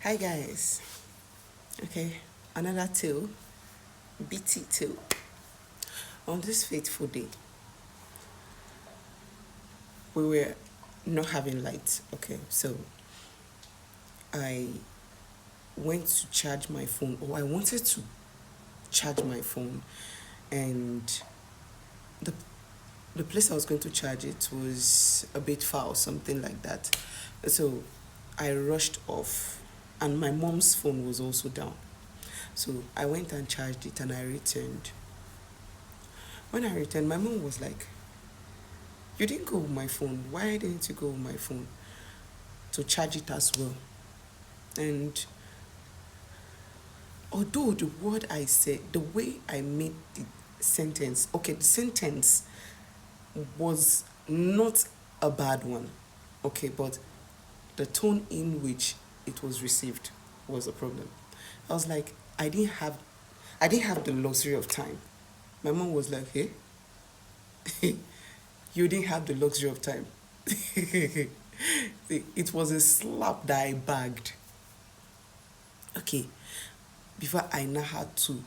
Hi guys. Okay, another tale, BT tale. On this fateful day, we were not having light. Okay, so I went to charge my phone, or I wanted to charge my phone, and the the place I was going to charge it was a bit far or something like that. So I rushed off, and my mom's phone was also down. So I went and charged it, and I returned. When I returned, my mom was like, "You didn't go with my phone. Why didn't you go with my phone to charge it as well?" And although the word I said, the way I made the sentence, okay, the sentence was not a bad one, okay, but the tone in which it was received was a problem. I was like, I didn't have the luxury of time. My mom was like, "Hey, you didn't have the luxury of time." It was a slap that I bagged. Okay, before I now had to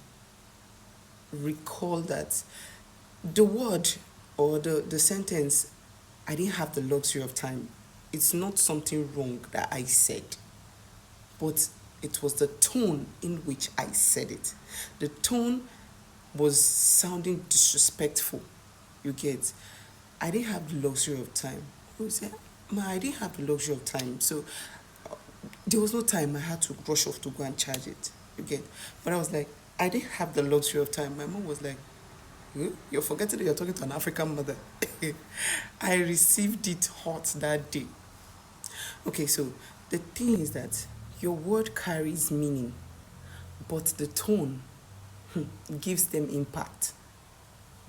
recall that the word or the sentence, "I didn't have the luxury of time," it's not something wrong that I said, but it was the tone in which I said it. The tone was sounding disrespectful. You get, "I didn't have the luxury of time." Who said, "Ma, I didn't have the luxury of time." So there was no time. I had to rush off to go and charge it. You get, but I was like, "I didn't have the luxury of time." My mom was like, "You're forgetting that you're talking to an African mother." I received it hot that day. Okay, so the thing is that your word carries meaning, but the tone gives them impact.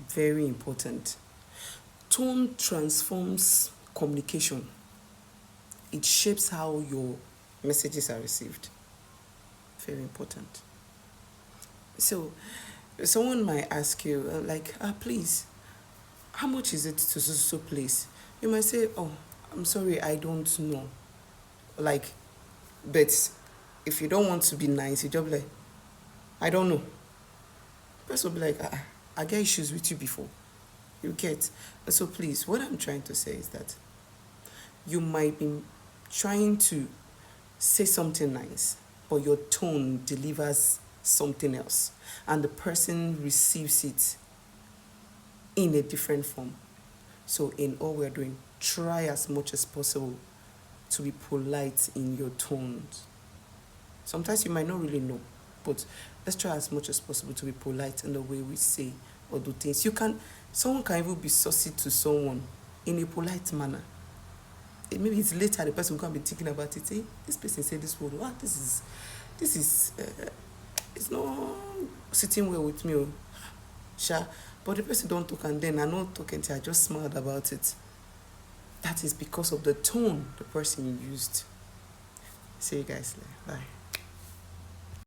Very important. Tone transforms communication. It shapes how your messages are received. Very important. So, someone might ask you, like, please, how much is it to so place? You might say, "Oh, I'm sorry, I don't know." Like, but if you don't want to be nice, you just be like, "I don't know." The person will be like, I get issues with you before. You get. So please, what I'm trying to say is that you might be trying to say something nice, but your tone delivers something else, and the person receives it in a different form. So, in all we're doing, try as much as possible to be polite in your tones. Sometimes you might not really know, but let's try as much as possible to be polite in the way we say or do things. Someone can even be saucy to someone in a polite manner. Maybe it's later the person will come and be thinking about it. Hey, this person said this word. What? This is, it's not sitting well with me. Sha. But the person don't talk, and then I not talking to, I just smiled about it. That is because of the tone the person used. See you guys later. Bye.